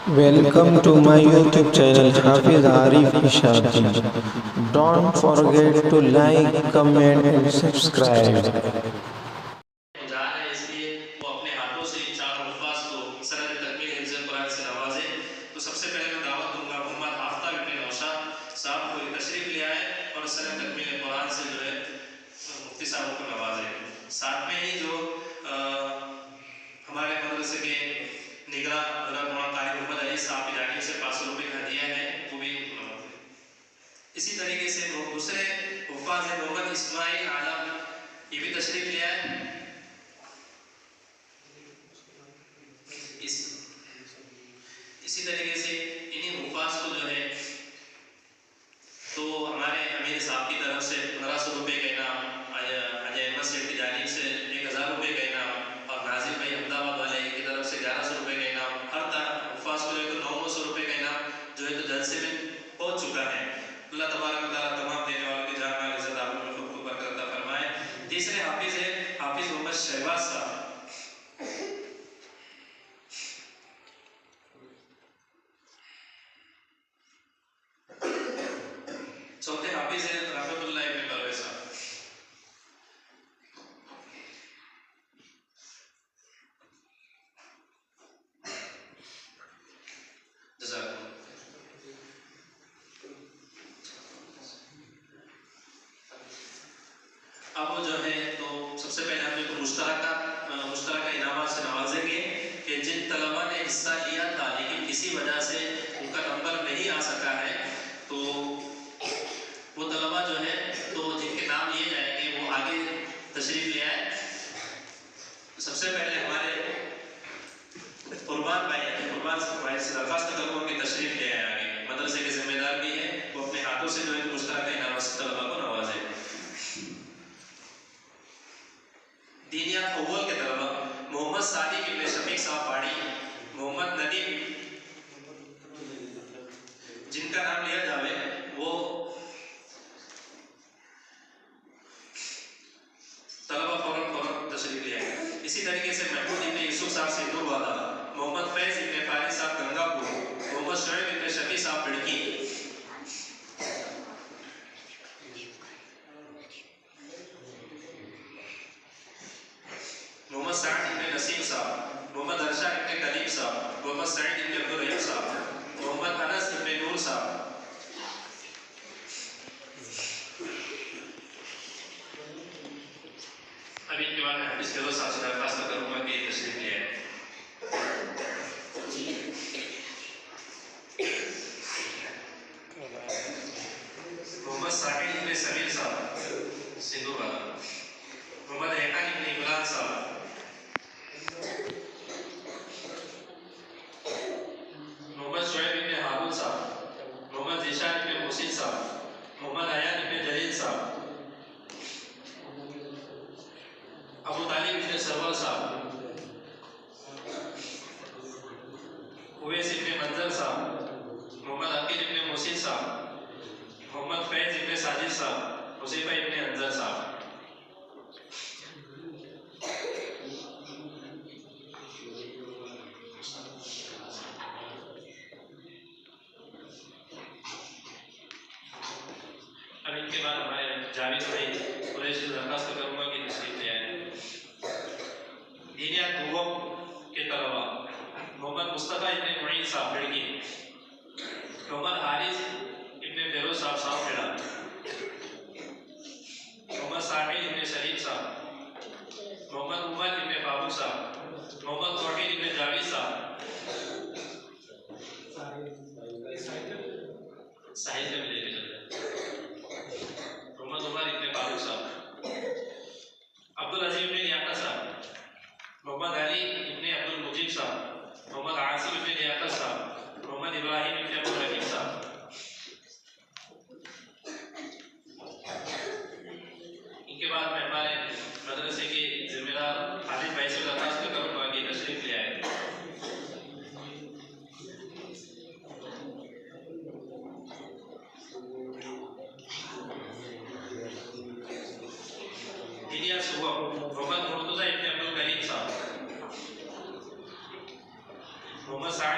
Welcome to my YouTube channel Hafiz Arif Ishaqi. Don't forget to like, comment and subscribe. जा रहे हैं, इसलिए वो अपने हाथों से इन चार अल्फाज को सनद तकमील हिफ्ज़ कुरान से नवाजे। तो सबसे पहले मैं दावत दूंगा मोहम्मद आफ्ताब इब्न नौशाद साहब को तशरीफ ले आए और सनद तकमील कुरान से जो है मुफ्ती साहब को नवाजे। साथ में ही जो हमारे मदरसे के निगरान हज़रत मौलाना कारी मोहम्मद अली साहब की जानिब से 500 रुपये का हदिया है, वो भी नवाजे। इसी तरीके से दूसरे हुफ़ाज़ मोहम्मद इस्माइल आलम ये भी तशरीफ ले आए। इसी तरीके से इन्हीं हुफ़ाज़ को जो है तो हमारे अमीर साहब की तरफ से 1500 रुपये का इनाम, अजय अहमद सेठ की जानिब से 1000 रुपये का इनाम और नाजिर भाई अहमदाबाद वाले की तरफ से 1100 रुपये का इनाम, हर हुफ़ाज़ को जो है तो 900 रुपये का इनाम जो है तो जलसे में पहुँच चुका है। अल्लाह तबारक व तआला तमाम देने वालों की जान माल इज़्ज़त आबरू में खूब बरकत अता फरमाए। तीसरे हाफिज़ है हाफिज़ मोहम्मद शहबाज साहब। चौथे हाफिज़ है रहमतुल्लाह इब्न बलवे साहब। अब जो है तो सबसे पहले हम जो मुश्तरका इनामात से नवाजेंगे कि जिन तलबा ने हिस्सा लिया था लेकिन किसी वजह से उनका नंबर नहीं आ सका है, तो वो तलबा जो है तो जिनके नाम लिए जाएंगे वो आगे तशरीफ ले आए। सबसे पहले हमारे कुर्बान भाई से दरख्वास्त करूँगा कि तशरीफ ले आए आगे, मदरसे के जिम्मेदार भी है, वो अपने हाथों से जो है मुश्तरका इनामात से तलबा को नवाजे। दीनियात अव्वल के तलबा मोहम्मद सादिक इब्न शफीक साहब बाड़ी, मोहम्मद नदीम जिनका नाम लिया जावे वो तलबा फौरन तशरीफ ले आए। इसी तरीके से महमूद इब्न यूसुफ साहब सिंधुवाला, मोहम्मद फैज इब्न फारिस साहब गंगापुर, मोहम्मद शुएब इब्न शफी साहब बिड़की, मोहम्मद साद इब्न नसीम साहब, मोहम्मद अरशद इब्न कलीम साहब, मोहम्मद सईद इब्न अब्दुल रहीम साहब, मोहम्मद अनस इब्न नूर साहब। अभी इनके बाद में हाफिज़ फिरोज साहब से दरख्वास्त करूँगा कि तशरीफ ले आए। मोहम्मद साहिल इब्न समीर साहब सिंधुवाला, मोहम्मद रेहान इब्न इमरान साहब, मोहम्मद शुएब इब्न हारून साहब, मोहम्मद ज़ीशान इब्न मुहसिन साहब, मोहम्मद अयान इब्न जलील साहब, अबू तालिब इब्न सरवर साहब, उवैस इब्न मंजर साहब, मोहम्मद अकील इब्न मुहसिन साहब, मोहम्मद फैज इब्न साजिद साहब, हुज़ैफा इब्न अंजर साहब। अब इनके बाद हमारे जावेद भाई कुरैशी से दरख्वास्त करूँगा कि तशरीफ ले आए। दीनियात अव्वल के तलबा मोहम्मद मुस्तफ़ा इब्न मुईन साहब बिड़की, मोहम्मद हारिस इब्न फिरोज साहब साहखेड़ा, मोहम्मद साहिल इब्न शरीफ साहब, मोहम्मद उमर इब्न बाबू साहब, मोहम्मद तौहीद इब्न जावेद साहब, साहिल से भी लेके चलते हैं, मोहम्मद उमर इब्न बाबू साहब, अब्दुल अजीम इब्न लियाकत साहब, मोहम्मद अली इब्न अब्दुल मुजीब साहब, मोहम्मद आसिम इब्न लियाकत साहब, मोहम्मद इब्राहिम इब्न अब्दुल रहीम साहब। इनके बाद में हमारे मदरसे के जिम्मेदार खालिद भाई से दरख्वास्त करूँगा कि तशरीफ ले आए। दीनियात सुबह मोहम्मद मुर्तज़ा इब्न अब्दुल करीम साहब, मोहम्मद साद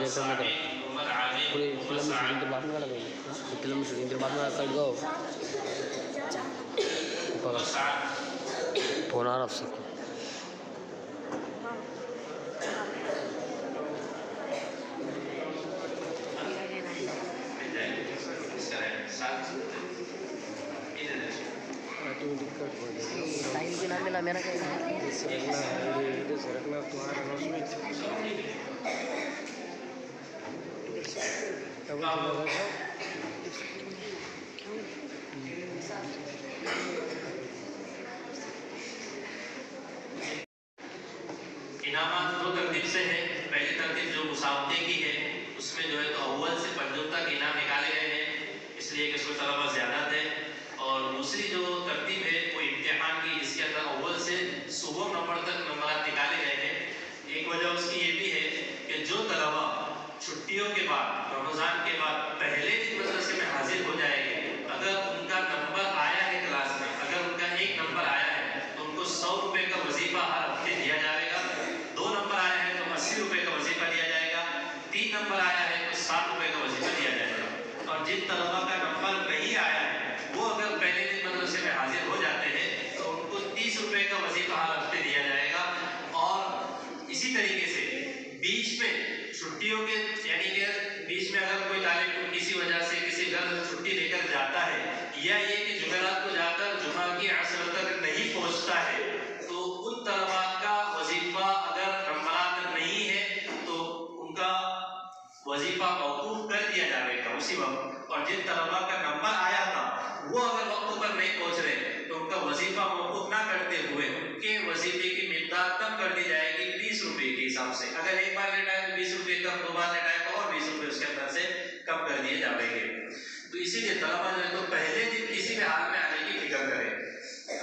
मोहम्मद साबिक, मोहम्मद आबिद, मोहम्मद साद, मोहम्मद साद, इनामात दो तरतीब से है। पहली तरतीब जो मुसाबके की है उसमें जो है तो अव्वल से पंजों तक इनाम निकाले गए हैं, इसलिए कि उसमें तलबा ज़्यादा थे। और दूसरी जो तरतीब है वो इम्तिहान की, जिसके अंदर अव्वल से सुबह नंबर तक नंबर निकाले गए हैं। एक वजह उसकी ये भी है कि जो तलबा छुट्टियों के बाद, रमज़ान के बाद पहले दिन मदरसे में हाजिर हो जाएंगे, अगर उनका नंबर आया है क्लास में, अगर उनका एक नंबर आया है तो उनको 100 रुपये का वजीफा हर हफ्ते दिया जाएगा। 2 नंबर आया है तो 80 रुपये का वजीफा दिया जाएगा। 3 नंबर आया है तो 60 रुपये का वजीफा दिया जाएगा। और जिन तलबा का नंबर नहीं आया है वो अगर पहले दिन मदरसे में हाजिर हो जाते हैं तो उनको 30 रुपये का वजीफा हर हफ्ते दिया जाएगा। और इसी तरीके से बीच में छुट्टियों के, यानी कि बीच में अगर कोई तालिब किसी वजह से किसी घर से छुट्टी लेकर जाता है, या ये कि जुमेरात को जाकर जुमा की असर तक नहीं पहुंचता है, तो उन तलबा का वजीफा अगर नंबरात नहीं है तो उनका वजीफा मौकूफ कर दिया जाएगा उसी वक्त। और जिन तलबा का नंबर आया था वो अगर वक्त पर नहीं पहुंच रहे तो उनका वजीफा मौकूफ ना करते हुए उनके वजीफे की मिकदार कम कर दी जाएगी 20 रुपये के हिसाब से। अगर एक बार लेटा है तो 20 रुपये कम, 2 बार लेटा है तो और 20 रुपये उसके अंदर से कम कर दिए जाएंगे। तो इसीलिए तलबा जो है तो पहले दिन किसी भी हाल में आने की फिक्र करें।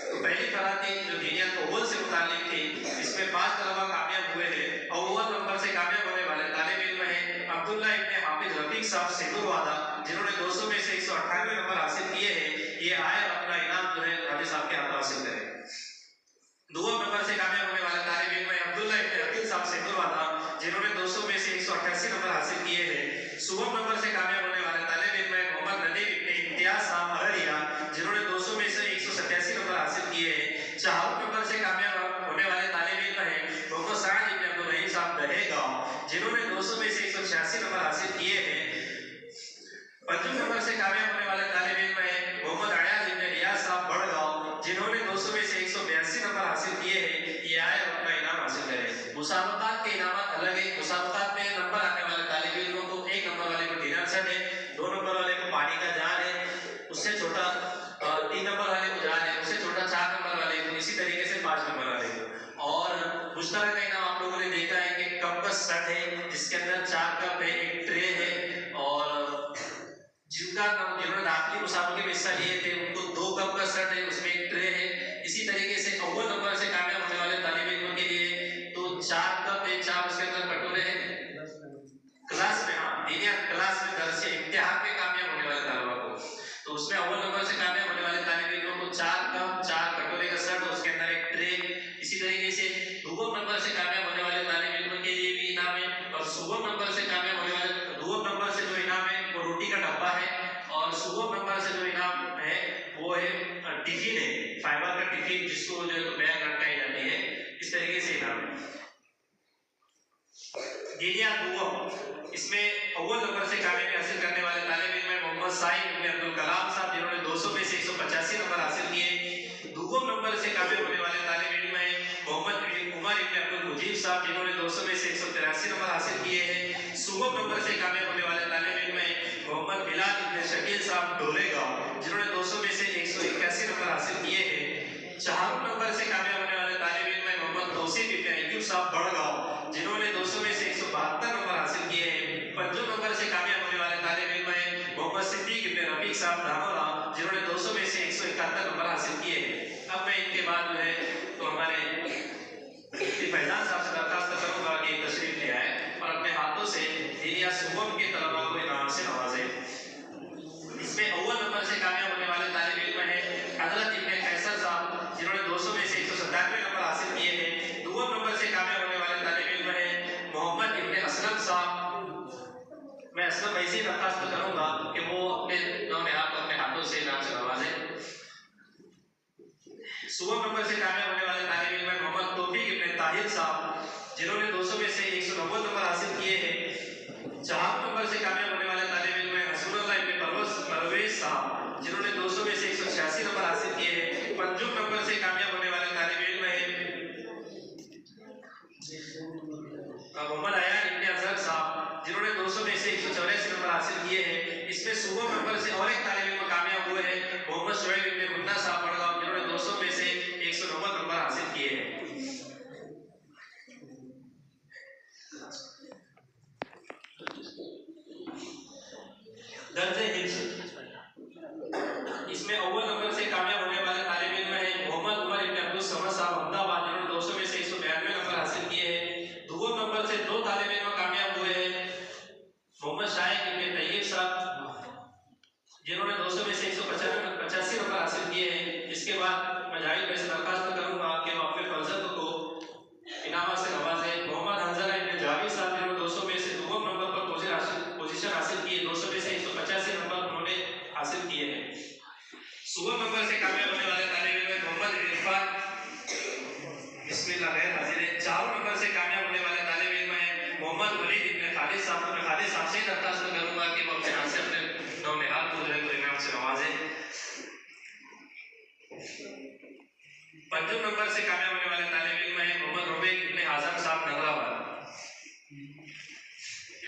तो पहली तरातीब जो दीनियत अव्वल से मुताल्लिक थी, इसमें 5 तलबा कामयाब हुए हैं। अव्वल नंबर से कामयाब होने वाले तालिब इल्म हैं अब्दुल्ला इब्न हाफिज रफीक साहब सिंदूरवादा, जिन्होंने 200 में से 198 नंबर हासिल किए हैं। ये आए और अपना इनाम जो है हाजी साहब के हाथ हासिल करें। दुआ नंबर से कामयाब होने वाले तालिब इल्म अब्दुल्ला इब्न रफीक साहब सिंदूरवादा, जिन्होंने 200 में से 188 नंबर हासिल किए हैं। सुबह नंबर से कामयाब होने वाले तालिब इल्म मोहम्मद नदीम इब्न इम्तियाज साहब अररिया, जिन्होंने 200 में से 187 नंबर हासिल किए हैं। चाहूर नंबर से कामयाब होने वाले तालिब इल्म हैं मोहम्मद साद इब्न अब्दुल रहीम साहब दहेगांव, जिन्होंने 200 में से 186 नंबर हासिल किए हैं। पंचम नंबर से कामयाब होने वाले तालिब इल्म हैं मोहम्मद अयाज इब्न रियाज साहब बड़गांव, जिन्होंने 200 में से 182 नंबर हासिल किए हैं। ये आए और अपना इनाम हासिल करें। मुसाबकात के इनामात अलग है। मुसाबकात में नंबर आने वाले तालिब इल्मों को, 1 नंबर वाले को डिनर सेट है, 2 नंबर वाले को पानी का जार है, उससे छोटा 3 नंबर वाले को जार है, उससे छोटा 4 नंबर वाले को, इसी तरीके से 5 नंबर वाले को। और मुश्तरक इनाम आप लोगों ने देखा है कि कप का सेट है, जिसके अंदर 4 कप है, एक ट्रे है। और जिन्होंने दाखिली मुसाबके में हिस्सा लिए थे उनको 2 कप का सेट है, उसमें एक ट्रे है। इसी तरीके से अव्वल नंबर से कामयाब होने वाले तालिब इल्मों के लिए तो 4 कप है, 4 उसके अंदर कटोरे हैं। क्लास में, हाँ, दीनियत क्लास में दर्स इम्तिहान में कामयाब होने वाले तालिबा को, तो उसमें अव्वल नंबर से कामयाब होने वाले तालिब इल्मों को 4 कप, 4 कटोरे का सेट, उसके अंदर एक ट्रे। इसी तरीके से दुगम नंबर से कामयाब होने वाले तालिब इल्मों के लिए भी इनाम है। और सुबह नंबर से कामयाब होने वाले, दुगम नंबर से जो इनाम है वो रोटी का डब्बा है। और सुबह नंबर से जो इनाम है वो है टिफिन है, फाइबर का टिफिन, जिसको जो है तो बैग लटकाई जाती है। इस तरीके से इनाम है। दीनिया दुआ, इसमें अव्वल नंबर से कामयाबी हासिल करने वाले तालिब इल्म मोहम्मद साइद इब्न अब्दुल कलाम साहब, जिन्होंने 200 में से 185 नंबर हासिल किए। दुगम नंबर से कामयाब होने वाले तालिब इल्म है मोहम्मद उमर इब्न अब्दुल मुजीब साहब, जिन्होंने 200 में से 183 नंबर हासिल किए हैं। सुबह नंबर से कामयाब होने वाले तालिब इल्म है मोहम्मद बिलाल इब्न शकील साहब डोलेगांव, जिन्होंने 200 में से 181 नंबर हासिल किए हैं। चाहूर नंबर से कामयाब होने वाले तालिब इल्म है मोहम्मद तौसीफ इब्न अय्यूब साहब बड़गांव, जिन्होंने 200 में से 172 नंबर हासिल किए हैं। पंजों नंबर से कामयाब होने वाले तालिब इल्म है मोहम्मद सिद्दीक इब्न रफीक साहब धामोरा, जिन्होंने 200 में से 171 नंबर हासिल किए हैं। अब मैं इनके बाद जो है तो हमारे फैजान साहब से दरखास्त करूंगा कि तशरीफ ले आए और अपने हाथों से दीनिया सुबह के तलबा को इनाम से नवाजे। इसमें अव्वल नंबर से कामयाब होने वाले तालिब इल्म है हजरत इब्न कैसर साहब, जिन्होंने 200 में से 197 नंबर हासिल किए हैं। दुगम नंबर से कामयाब होने वाले तालिब इल्म है मोहम्मद इब्न असलम साहब, मैं असलम भाई से दरखास्त करूंगा कि वो अपने नौनिहाल को अपने हाथों से इनाम से नवाजें। सुबह नंबर से कामयाब होने वाले तालिब इल्म मोहम्मद तौफीक इब्न ताहिर साहब जिन्होंने 200 में से 190 नंबर हासिल किए हैं। 4 नंबर से कामयाब होने वाले तालिब इल्म हसनुल्लाह इब्न परवेज साहब जिन्होंने 200 में से 186 नंबर हासिल किए हैं। 5 नंबर से कामयाब होने वाले तालिब इल्म है मोहम्मद आयान इब्न अजहर साहब जिन्होंने 200 में से 184 नंबर हासिल किए हैं। इसमें सुबह नंबर से और एक तालिब इल्म कामयाब हुए हैं मोहम्मद शुएब इब्न मुन्ना साहब बड़गांव जिन्होंने 200 में से 190 नंबर हासिल किए हैं। दर्जे हिफ्ज़ इसमें अव्वल नंबर से कामयाब होने वाले तालिब इल्म है मोहम्मद उमर इब्न अब्दुल समद साहब अहमदाबाद जिन्होंने 200 में से 192 नंबर हासिल किए हैं। दूसरे नंबर से 2 तालिब इल्म कामयाब हुए हैं मोहम्मद शाइक इब्न तैयब साहब जिन्होंने 200 में से 185 नंबर हासिल किए हैं। इसके बाद मैं जाहिर भाई से दरखास्त करूंगा कि वो अपने फर्जंद को इनाम से नवाजें। मोहम्मद हंजला इब्न जावेद साहब जिन्होंने 200 में से 2 नंबर पर पोजीशन हासिल की है। 200 में से 185 नंबर उन्होंने हासिल किए हैं। सुबह नंबर से कामयाब होने वाले तालिब इल्म मोहम्मद इरफान बिस्मिल्लाह गैर हाजिर है। 4 नंबर से कामयाब होने वाले तालिब इल्म है मोहम्मद वलीद इब्न खालिद साहब को मैं खालिद साहब से दरखास्त करूंगा कि वो अपने हाथ से अपने नौनिहाल को जो है इनाम से नवाजें। 5 नंबर से कामयाब होने वाले तालिब इल्म है मोहम्मद रुबैक इब्न आजम साहब नगराबाद।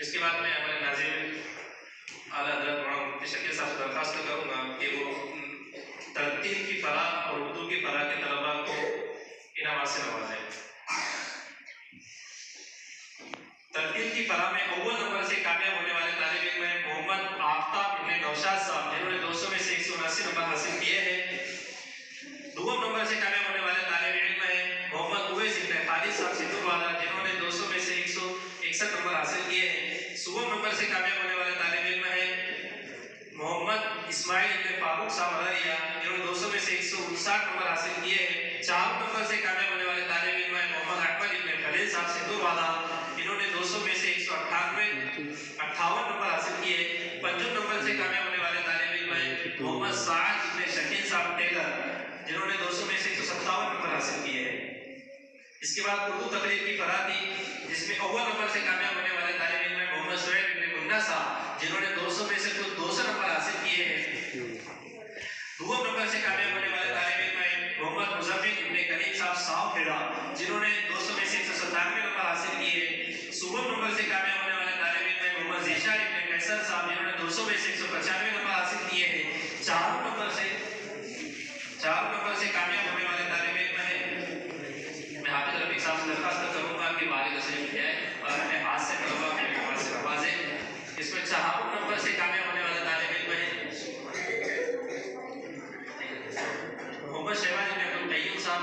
इसके बाद मैं हमारे नाज़िर आला हज़रत मौलाना मुफ्ती शकील साहब से दरखास्त करूंगा कि वो तरतीब की फलाह और उर्दू की फलाह के तलबा को इनाम से नवाजें। तरतीब की फलाह में अव्वल नंबर से कामयाब होने वाले तालिब इल्म है मोहम्मद आफ्ताब इब्न नौशाद साहब जिन्होंने 200 में से 179 नंबर हासिल किए हैं। दूसरे नंबर से कामयाब होने वाले तालिब इल्म है मोहम्मद उवैस इब्न खालिद साहब सिंधुवाला जिन्होंने 200 में से 161 नंबर हासिल किए हैं। सुबह नंबर से कामयाब होने वाले तालिब इल्म है मोहम्मद इस्माइल इब्न फारूक साहब अररिया जिन्होंने 200 में से 159 नंबर हासिल किए हैं। 4 नंबर से कामयाब होने वाले तालिब इल्म है मोहम्मद अकबर इब्न खलील साहब सिंधुवाला जिन्होंने 200 में से 158 नंबर हासिल किए। 5 नंबर से कामयाब होने वाले तालिब इल्म है मोहम्मद साद इब्न शकील साहब टेलर जिन्होंने 200 में से 157 नंबर हासिल किए हैं। इसके बाद उर्दू तकरीर की फलाह थी जिसमें अव्वल नंबर से कामयाब होने वाले तालिब इल्म है मोहम्मद शुएब इब्न मुन्ना साहब जिन्होंने 200 में से कुल 200 नंबर हासिल किए हैं। दूसरे नंबर से कामयाब होने वाले तालिब इल्म है मोहम्मद मुज़फ्फर इब्न करीम साहब साहखेड़ा जिन्होंने 200 में से 197 नंबर हासिल किए हैं। सुबह नंबर से कामयाब होने वाले तालिब इल्म है मोहम्मद ज़ीशान इब्न कैसर साहब जिन्होंने 200 में से 195 नंबर हासिल किए हैं। 4 नंबर से कामयाब होने वाले तालिब इल्म है मैं हाफिज रफीक साहब से दरखास्त करूंगा कि बारी तशरीफ ले आए और अपने हाथ से तलबा को इनाम से नवाजें। इसमें 4 नंबर से कामयाब होने वाले तालिब इल्म है मोहम्मद शहबाज इब्न अब्दुल तैयब साहब।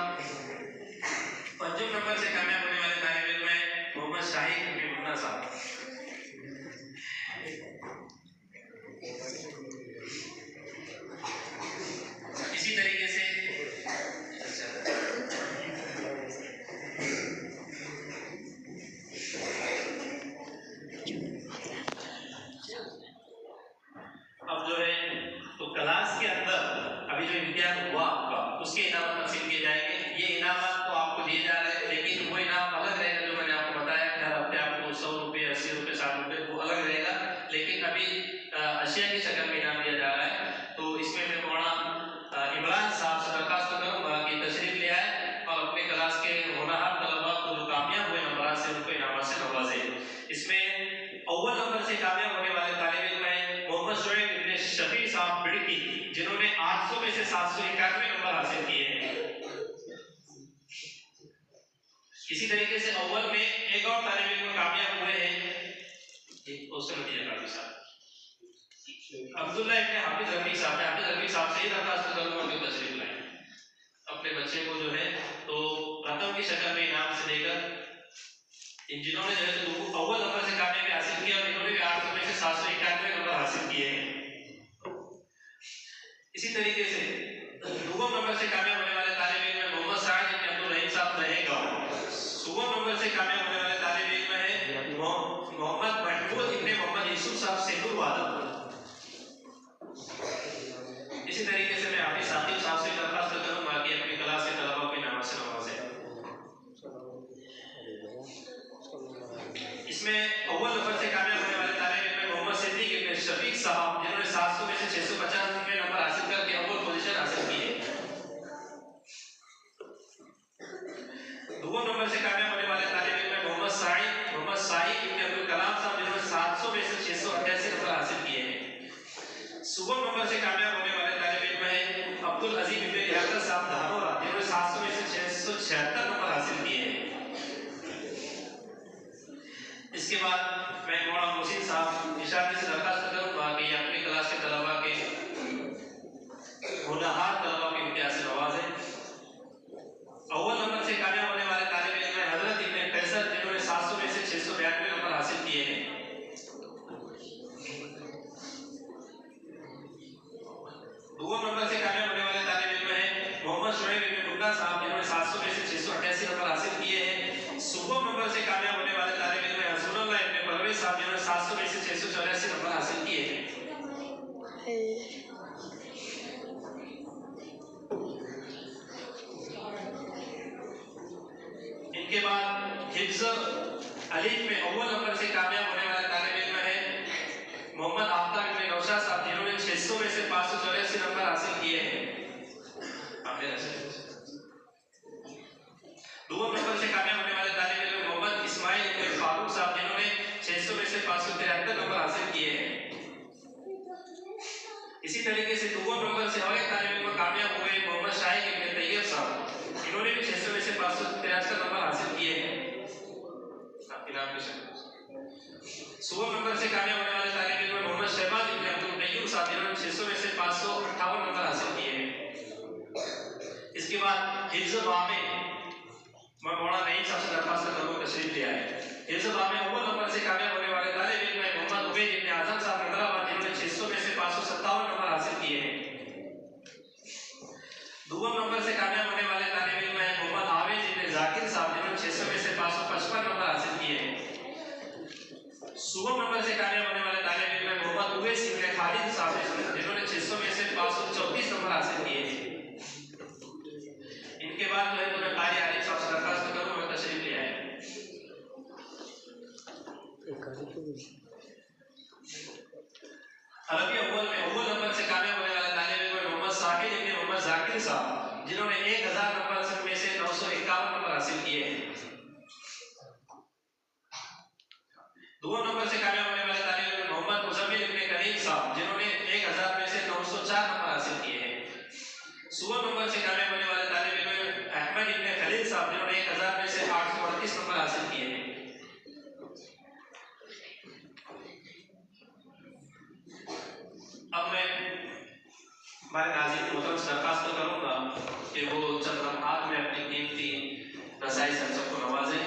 5 नंबर से कामयाब होने वाले तालिब इल्म है मोहम्मद शाहिद इब्न मुन्ना साहब। इसी तरीके से अब जो है तो क्लास के अंदर अभी जो इम्तिहान हुआ आपका उसके इनाम तकसीम किए जाएंगे। ये इनाम तो आपको दिए जा रहे हैं लेकिन वो इनाम अलग रहेगा जो मैंने आपको बताया कि हर हफ्ते आपको 100 रुपये 80 रुपये 60 रुपये वो अलग रहेगा। लेकिन अभी अशिया की शक्ल में इनाम दिया जा रहा है। तो इसमें मैं मौलाना इमरान साहब से दरखास्त करूँगा कि तशरीफ ले आए और अपने क्लास के होनहार तलबा को जो कामयाब हुए नंबर से उनको इनाम से नवाजें। इसमें अव्वल नंबर से कामयाब होने वाले तालिब इल्म है मोहम्मद शुएब इब्न शफी साहब बिड़की जिन्होंने 800 में से 791 नंबर हासिल किए हैं। इसी तरीके से अव्वल में एक और तालिब इल्म कामयाब हुए हैं अब्दुल्ला इब्न हाफिज रफीक साहब से ही दरखास्त करूंगा कि तशरीफ लाएं अपने बच्चे को जो है तो रकम की शक्ल में इनाम से देकर जिन्होंने जो है तो अव्वल नंबर से कामयाबी हासिल किया और इन्होंने भी 800 में से 791 नंबर हासिल किए हैं। इसी तरीके से दूसरे नंबर से कामयाब होने वाले तालिब इल्म मोहम्मद साद इब्न अब्दुल रहीम साहब रहेगा। सुबह नंबर से कामयाब होने वाले तालिब इल्म है मोहम्मद महमूद इब्न मोहम्मद यूसुफ साहब से इसी तरीके से मैं हाफिज साकिब साहब से दरख्वास्त करूंगा कि अपनी क्लास के तलबा को इनाम से नवाजें। इसमें अव्वल नंबर से कामयाब होने वाले तालिब इल्म मोहम्मद सिद्दीक इब्न शफीक साहब जिन्होंने 700 में से 650 नंबर हासिल करके अव्वल पोजीशन हासिल की है। दूसरे नंबर से कामयाब होने वाले तालिब इल्म मोहम्मद साइद इब्न अब्दुल कलाम साहब जिन्होंने 700 में से 688 नंबर हासिल किए हैं। सुबह नंबर से कामयाब होने वाले तालिब इल्म है अब्दुल अजीज इब्न याकर साहब धानोरा जिन्होंने 700 में से 676 नंबर हासिल किए हैं। इसके बाद मैं मौलाना मोहसिन साहब इशारे से दरख्वास्त करूंगा कि अपनी क्लास के तलबा के होनहार तलबा के इम्तियाज से नवाजें। अव्वल नंबर से कामयाब होने वाले तालिब इल्म है हजरत इब्न कैसर जिन्होंने 700 में से 692 नंबर हासिल किए हैं। दूसरे नंबर से कामयाब होने वाले तालिब इल्म है मोहम्मद शुएब इब्न मुन्ना साहब जिन्होंने 700 में से 688 नंबर हासिल किए हैं। सुबह नंबर से कामयाब होने वाले तालिब इल्म है हसनुल्लाह इब्न परवेज साहब जिन्होंने 700 में से 684 नंबर हासिल किए हैं। इनके बाद हिफ्ज़ अलीफ में अव्वल नंबर से कामयाब होने वाले तालिब इल्म है मोहम्मद आफ्ताब इब्न नौशाद साहब जिन्होंने 600 में से 584 नंबर हासिल किए हैं। दूसरे नंबर से कामयाब होने वाले तालिब इल्म मोहम्मद इस्माइल इब्न फारूक साहब जिन्होंने 600 में से 573 नंबर हासिल किए हैं। इसी तरीके से दूसरे नंबर से और एक तालिब इल्म कामयाब हुए मोहम्मद शाहिद इब्न तैयब साहब इन्होंने भी 600 में से 573 नंबर हासिल किए हैं। सुबह नंबर से कामयाब होने वाले तालिब इल्म मोहम्मद शहबाज इब्न अब्दुल कय्यूम साहब जिन्होंने 600 में से 558 नंबर हासिल किए हैं। इसके बाद हिफ्ज़ बामे मैं मौलाना नईम साहब से दरख्वास्त करूंगा तशरीफ ले आए। हिफ्ज़ बामे अव्वल नंबर से कामयाब होने वाले तालिब इल्म है मोहम्मद उबैद इब्न आजम साहब हैदराबाद जिन्होंने 600 में से 557 नंबर हासिल किए हैं। दूसरे नंबर से कामयाब होने वाले तालिब इल्म है मोहम्मद आवेज इब्न जाकिर साहब जिन्होंने 600 में से 555 नंबर हासिल किए हैं। सुबह नंबर से कामयाब होने वाले तालिब इल्म है मोहम्मद उवैस इब्न खालिद साहब जिन्होंने 600 में से 534 नंबर हासिल किए हैं। इनके बाद जो है तो मैं कारी आरिफ साहब से दरख्वास्त करूंगा तशरीफ ले आए। अरबी अव्वल नंबर से कामयाब होने वाले तालिब इल्म मोहम्मद साहिद इब्न मोहम्मद जाकिर साहब जिन्होंने 1000 नंबर में से 951 नंबर हासिल किए हैं। दूसरे नंबर से कामयाब होने वाले तालिब इल्म मोहम्मद मुज़म्मिल इब्न करीम साहब जिन्होंने 1000 में से 904 नंबर हासिल किए हैं। सुबह नंबर से कामयाब होने वाले तालिब इल्म अहमद इब्न खलील साहब जिन्होंने 1000 में से 838 नंबर हासिल किए हैं। अब मैं हमारे नाज़रीन मोहतरम से दरख्वास्त करूंगा कि वो चंद लम्हात में अपनी कीमती रसाई से हम सबको नवाजें।